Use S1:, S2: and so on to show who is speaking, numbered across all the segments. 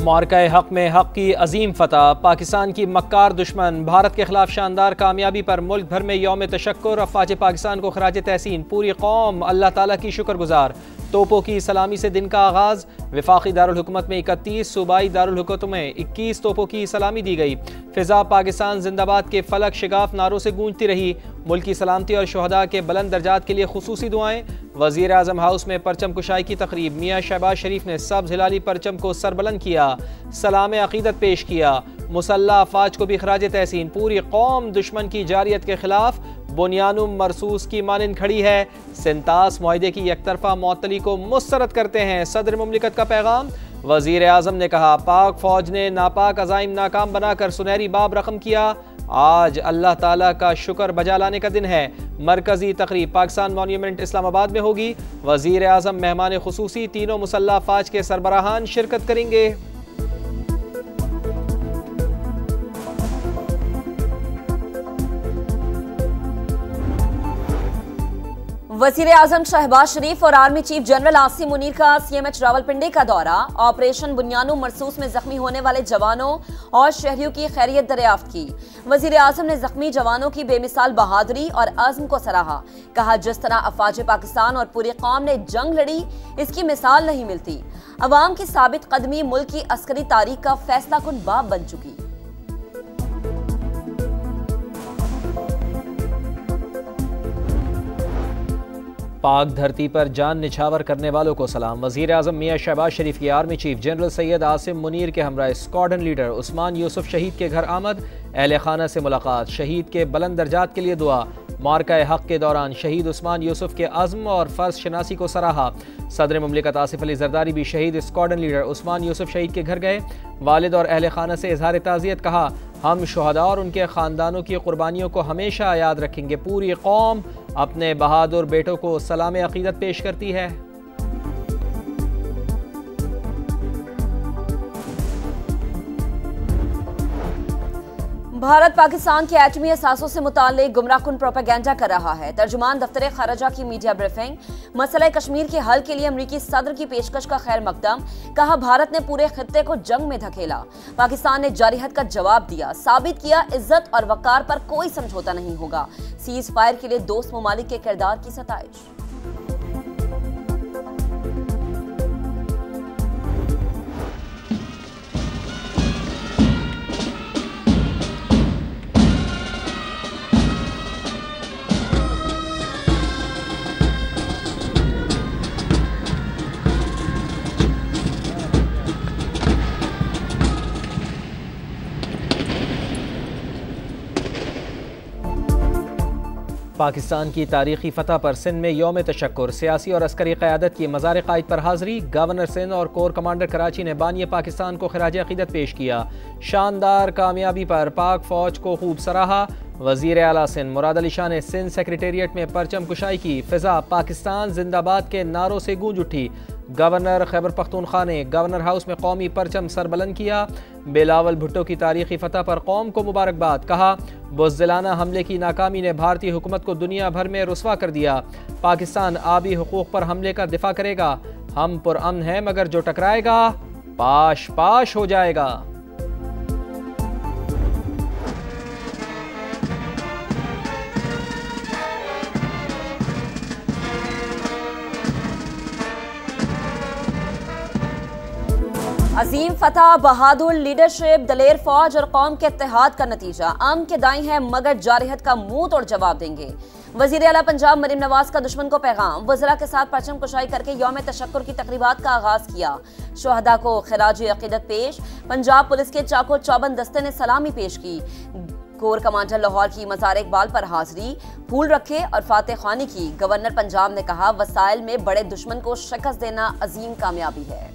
S1: मार्का हक़ में हक़ की अजीम फतह। पाकिस्तान की मक्कार दुश्मन भारत के खिलाफ शानदार कामयाबी पर मुल्क भर में यौम तशक्कुर। अफ़वाज पाकिस्तान को खराज तहसीन। पूरी कौम अल्लाह ताला की शुक्रगुजार। तोपों की सलामी से दिन का आगाज़। वफाकी दारुल हुकूमत में 31, सूबाई दारुल हुकूमत में 21 तोपों की सलामी दी गई। फ़िज़ा पाकिस्तान जिंदाबाद के फलक शिगाफ नारों से गूंजती रही। मुल्क की सलामती और शुहदा के बुलंद दर्जात के लिए खुसूसी दुआएं। वज़ीर आज़म हाउस में परचम कुशाई की तकरीब। मियाँ शहबाज शरीफ ने सब्ज़ हिलाली परचम को सरबुलंद किया। सलाम अक़ीदत पेश किया। मुसल्लह अफ़वाज को भी खराज तहसीन। पूरी कौम दुश्मन की जारियत के खिलाफ बुनियानुम मरसूस की मानिंद खड़ी है। सिंतास मुआहदे की एकतरफा मुअत्तली को मुस्तरद करते हैं सदर मुमलिकत का पैगाम। वज़ीर आज़म ने कहा, पाक फ़ौज ने नापाक अज़ाइम नाकाम बनाकर सुनहरी बाब रकम किया। आज अल्लाह ताला का शुक्र बजा लाने का दिन है। मरकजी तकरीब पाकिस्तान मॉन्यूमेंट इस्लामाबाद में होगी। वज़ीर आज़म मेहमान खुसूसी, तीनों मुसल्लह अफ़वाज के सरबराहान शिरकत करेंगे।
S2: वज़ीर आज़म शहबाज शरीफ और army chief general Asim Munir का CMH रावलपिंडी का दौरा। ऑपरेशन बुनियानुम मरसूस में जख्मी होने वाले जवानों और शहरियों की खैरियत दरियाफ्त की। वज़ीर आज़म ने जख्मी जवानों की बेमिसाल बहादुरी और अज़्म को सराहा। कहा, जिस तरह अफ़वाज पाकिस्तान और पूरी कौम ने जंग लड़ी, इसकी मिसाल नहीं मिलती। अवाम की साबित कदमी मुल्क की अस्करी तारीख का फैसला कुन बाब बन चुकी।
S1: पाक धरती पर जान निछावर करने वालों को सलाम। वज़ीर आज़म मियाँ शहबाज शरीफ की army chief general Syed Asim Munir के हमरा स्क्वाड्रन लीडर उस्मान यूसुफ शहीद के घर आमद। अहले खाना से मुलाकात। शहीद के बुलंद दर्जात के लिए दुआ। मार्का हक़ के दौरान शहीद उस्मान यूसुफ के अज़्म और फ़र्ज शनासी को सराहा। सदर मुमलिकत आसिफ अली ज़रदारी भी शहीद स्क्वाड्रन लीडर उस्मान यूसुफ शहीद के घर गए। वालिद और अहले खाना से इज़हार ताज़ियत। कहा, हम शुहदा और उनके ख़ानदानों की कुर्बानियों को हमेशा याद रखेंगे। पूरी कौम अपने बहादुर बेटों को सलाम अक़ीदत पेश करती है।
S2: भारत पाकिस्तान के एटमी असासों से मुताल्लिक गुमराहकुन प्रोपेगेंडा कर रहा है। तर्जुमान दफ्तर खारजा की मीडिया ब्रीफिंग। मसला कश्मीर के हल के लिए अमरीकी सदर की पेशकश का खैर मकदम। कहा, भारत ने पूरे खित्ते को जंग में धकेला। पाकिस्तान ने जारिहत का जवाब दिया। साबित किया, इज्जत और वकार पर कोई समझौता नहीं होगा। सीज फायर के लिए दोस्त ममालिक के किरदार की सताइश।
S1: पाकिस्तान की तारीखी फतह पर सिंध में यौम तशक्कुर। सियासी और अस्करी क़यादत की मज़ार क़ाइद पर हाज़री। गवर्नर सिंध और कोर कमांडर कराची ने बानी पाकिस्तान को खराज अक़ीदत पेश किया। शानदार कामयाबी पर पाक फ़ौज को खूब सराहा। वज़ीर आला सिंध मुराद अली शाह ने सिंध सेक्रेटेरिएट में परचम कुशाई की। फ़िज़ा पाकिस्तान जिंदाबाद के नारों से गूंज उठी। गवर्नर खैबर पख्तूनख्वा ने गवर्नर हाउस में कौमी परचम सरबुलंद किया। बिलावल भुट्टो की तारीखी फतह पर कौम को मुबारकबाद। कहा, बुज़दिलाना हमले की नाकामी ने भारतीय हुकूमत को दुनिया भर में रुस्वा कर दिया। पाकिस्तान आबी हुकूक पर हमले का दिफा करेगा। हम पुरअमन हैं, मगर जो टकराएगा पाश पाश हो जाएगा।
S2: अजीम फतह, बहादुर लीडरशिप, दलेर फौज और कौम के इत्तेहाद का नतीजा। आम के दाई है, मगर जारिहत का मुंह तोड़ जवाब देंगे। वज़ीर आला पंजाब मरीम नवाज का दुश्मन को पैगाम। वज़रा के साथ परचम कुशाई करके यौम तशक्कुर की तकरीबात का आगाज किया। शुहदा को खिराज अक़ीदत पेश। पंजाब पुलिस के चाको चौबंद दस्ते ने सलामी पेश की। कोर कमांडर लाहौर की मज़ार इकबाल पर हाजिरी। फूल रखे और फातह ख्वानी की। गवर्नर पंजाब ने कहा, वसाइल में बड़े दुश्मन को शिकस्त देना अजीम कामयाबी है।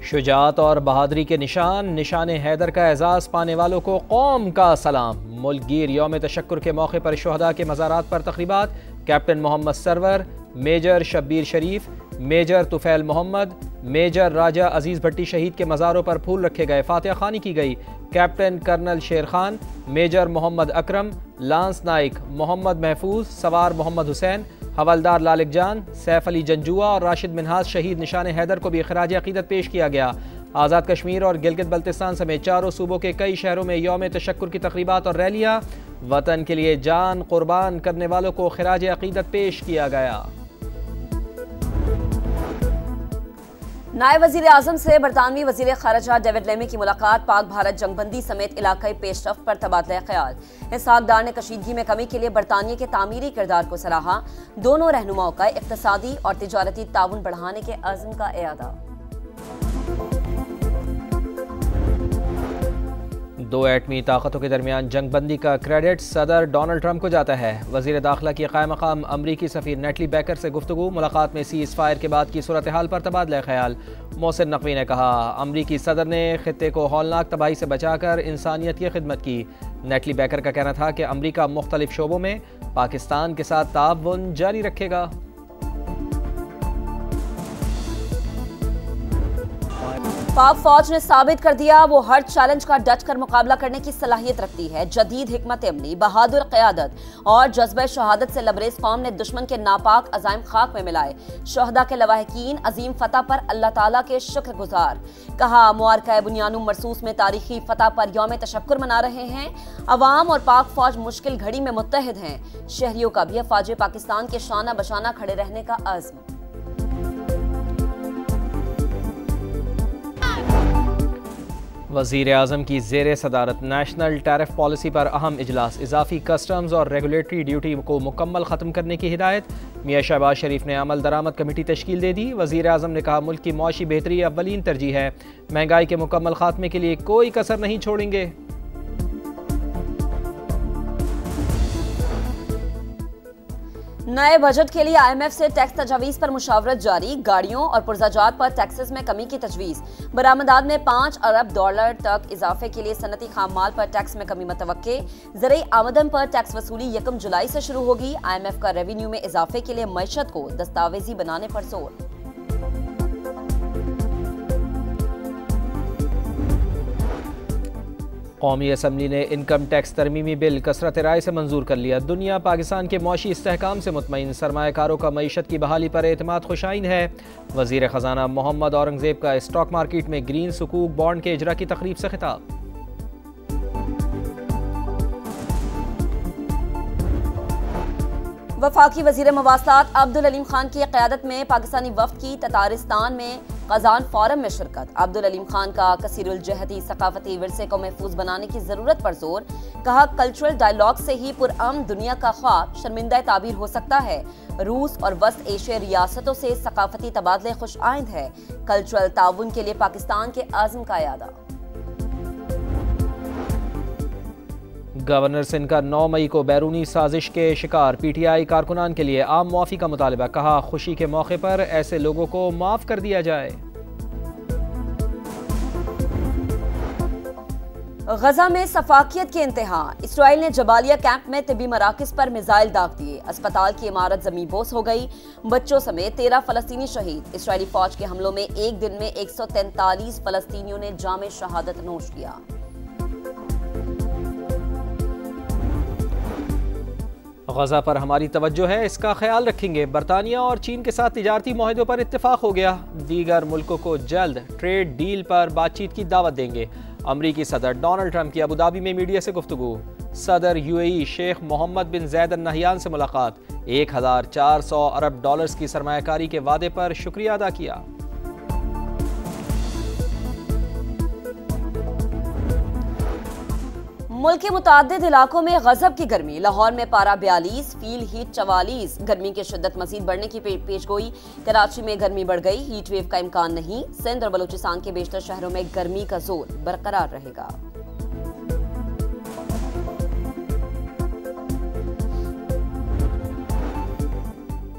S1: शुजाअत और बहादुरी के निशान हैदर का एजाज़ पाने वालों को कौम का सलाम। मुल्क गिर यौम तशक्कुर के मौके पर शहदा के मज़ारात पर तक़रीबात। Captain Mohammad Sarwar, major Shabbir Sharif, major Tufail Mohammad, major Raja Aziz Bhatti शहीद के मज़ारों पर फूल रखे गए, फातिहा खानी की गई। कैप्टन कर्नल शेर खान, मेजर मोहम्मद अकरम, लांस नाइक मोहम्मद महफूज, सवार मोहम्मद हुसैन, हवलदार लालिक जान, सैफ अली जंजुआ और राशिद मिनहाज शहीद निशान हैदर को भी खराज अकीदत पेश किया गया। आज़ाद कश्मीर और गिलगित बल्तिस्तान समेत चारों सूबों के कई शहरों में यौम तशक्कुर की तक़रीबात और रैलियाँ। वतन के लिए जान कुर्बान करने वालों को खराज अकीदत पेश किया गया।
S2: नायब वज़ीर आज़म से बरतानवी वज़ीर ख़ारिजा डेविड लेमी की मुलाकात। पाक भारत जंगबंदी समेत इलाकाई पेशरफ्त पर तबादला ख्याल। इसहाक डार ने कशीदगी में कमी के लिए बरतानिया के तामीरी किरदार को सराहा। दोनों रहनुमाओं का इक़्तिसादी और तिजारती ताउन बढ़ाने के अज़्म का एआदा।
S1: दो एटमी ताकतों के दरमियान जंगबंदी का क्रेडिट सदर डोनाल्ड ट्रंप को जाता है। वज़ीर दाखिला की क़ायम मक़ाम अमरीकी सफ़ीर नेटली बैकर से गुफ्तगू। मुलाकात में सीज़ फायर के बाद की सूरत हाल पर तबादला ख्याल। मोहसिन नकवी ने कहा, अमरीकी सदर ने ख़ित्ते को हौलनाक तबाही से बचाकर इंसानियत की खिदमत की। नेटली बैकर का कहना था कि अमरीका मुख्तलिफ शोबों में पाकिस्तान के साथ ताउन जारी रखेगा।
S2: पाक फौज ने साबित कर दिया वो हर चैलेंज का डट कर मुकाबला करने की सलाहियत रखती है। जदीद हिकमत अमली, बहादुर क़यादत और जज्बे शहादत से लबरेज कौम ने दुश्मन के नापाक अज़ाइम खाक में मिलाए। शहदा के लवाहिकीन अजीम फतह पर अल्लाह ताला के शुक्रगुजार। कहा, मुआरका बुनियानुम मरसूस में तारीखी फतह पर यौम तशक्कुर मना रहे हैं। अवाम और पाक फौज मुश्किल घड़ी में मुत्तहिद हैं। शहरियों का भी अफवाज पाकिस्तान के शाना बशाना खड़े रहने का अज़्म।
S1: वज़ीर आज़म की ज़ेर सदारत नेशनल टैरिफ पॉलिसी पर अहम इजलास। इजाफी कस्टम्स और रेगुलेटरी ड्यूटी को मुकम्मल ख़त्म करने की हिदायत। मियाँ शहबाज शरीफ ने अमल दरामद कमेटी तश्कील दे दी। वज़ीर आज़म ने कहा, मुल्क की मौशी बेहतरी अव्वलीन तरजीह है। महंगाई के मुकम्मल खात्मे के लिए कोई कसर नहीं छोड़ेंगे।
S2: नए बजट के लिए IMF से टैक्स तजावीज़ पर मुशावरत जारी। गाड़ियों और पुर्जाजात पर टैक्सेस में कमी की तजवीज़। बरामदात में $5 अरब तक इजाफे के लिए सनती खाम माल पर टैक्स में कमी मतवक्के। ज़रिए आमदन पर टैक्स वसूली 1 जुलाई से शुरू होगी। IMF का रेवेन्यू में इजाफे के लिए मईशत को दस्तावेजी बनाने पर जोर।
S1: कौमी असम्बली ने इनकम टैक्स तरमीमी बिल कसरत राय से मंजूर कर लिया। दुनिया पाकिस्तान के मौशी इस्तेहकाम से मुतमईन। सरमायाकारों का मईशत की बहाली पर एतमाद खुशाइन है। वज़ीर ख़जाना मोहम्मद औरंगज़ेब का स्टॉक मार्केट में ग्रीन सुकूक बॉन्ड के इजरा की तकरीब से खिताब।
S2: वफाकी वज़ीर मवासलात अब्दुल अलीम खान की क़यादत में पाकिस्तानी वफ़द की ततारिस्तान में क़ज़ान फोरम में शिरकत। अब्दुल अलीम खान का कसीरुल जहती सकाफती विरसे को महफूज बनाने की ज़रूरत पर जोर। कहा, कल्चरल डायलॉग से ही पुरअमन दुनिया का ख्वाब शर्मिंदा ताबीर हो सकता है। रूस और वस्त एशिया रियासतों से सकाफती तबादले खुश आइंद है। कल्चरल ताउन के लिए पाकिस्तान के आज़म का यादा।
S1: गवर्नर सिंध का 9 मई को बैरूनी साजिश के शिकार PTI कारकुनान के लिए आम मुआफ़ी का मुतालबा। कहा, खुशी के मौके पर ऐसे लोगों को माफ़ कर दिया जाए।
S2: गजा में सफाकियत के इंतहा। इसराइल ने जबालिया कैंप में तिब्बी मराकज़ पर मिसाइल दाग दिए। अस्पताल की इमारत ज़मींबोस हो गई। बच्चों समेत 13 फ़लस्तीनी शहीद। इसराइली फ़ौज के हमलों में एक दिन में 143 फ़लस्तीनियों ने जाम शहादत नोश किया।
S1: गजा पर हमारी तवज्जो है, इसका ख्याल रखेंगे। बरतानिया और चीन के साथ तिजारती मुआहदों पर इत्तेफाक हो गया। दीगर मुल्कों को जल्द ट्रेड डील पर बातचीत की दावत देंगे। अमरीकी सदर डोनाल्ड ट्रंप की अबू धाबी में मीडिया से गुफ्तगू। सदर UAE शेख मोहम्मद बिन जैद अल नहयान से मुलाकात। $1400 अरब की सरमायाकारी के वादे पर शुक्रिया अदा किया।
S2: मुल्क के मुताद्दिद इलाकों में गजब की गर्मी। लाहौर में पारा 42, फील हीट 44। गर्मी की शिद्दत मजीद बढ़ने की पेशगोई। कराची में गर्मी बढ़ गई, हीट वेव का इम्कान नहीं। सिंध और बलूचिस्तान के बेशतर शहरों में गर्मी का जोर बरकरार रहेगा।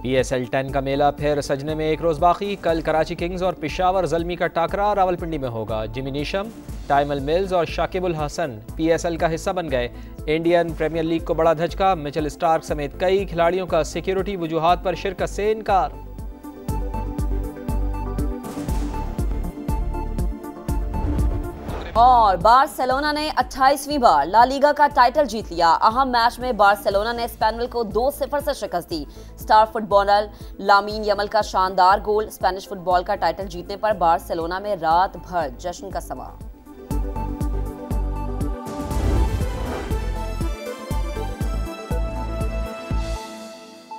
S1: PSL 10 का मेला फिर सजने में एक रोज़ बाकी। कल कराची किंग्स और पेशावर ज़ल्मी का टाकरा रावलपिंडी में होगा। जिमी नीशम, टाइमल मिल्स और शाकिबुल हसन PSL का हिस्सा बन गए। इंडियन प्रीमियर लीग को बड़ा धचका, मिचेल स्टार्क समेत कई खिलाड़ियों का सिक्योरिटी वजूहात पर शिरकत से इनकार।
S2: और बार्सिलोना ने 28वीं बार ला लीगा का टाइटल जीत लिया। अहम मैच में बार्सिलोना ने स्पेनियल को 2-0 से शिकस्त दी। स्टार फुटबॉलर लामीन यमल का शानदार गोल, स्पेनिश फुटबॉल का टाइटल जीतने पर बार्सिलोना में रात भर जश्न का समा।